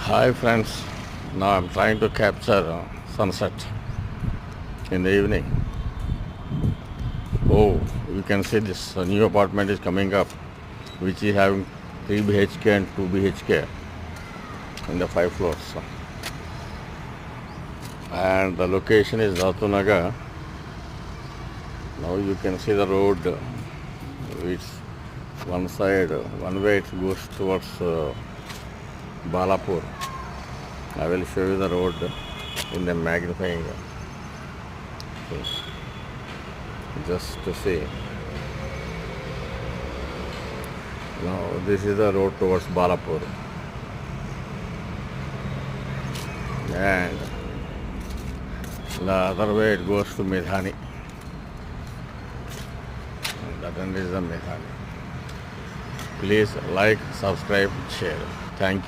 Hi friends, now I'm trying to capture sunset in the evening. Oh, you can see this new apartment is coming up, which is having 3 BHK and 2 BHK in the 5 floors. And the location is Ratunagar. Now you can see the road, which one side, one way it goes towards Balapur. I will show you the road in the magnifying just to see. Now this is the road towards Balapur, and the other way it goes to Medhani. That end is the Medhani. Please like, subscribe, share. Thank you.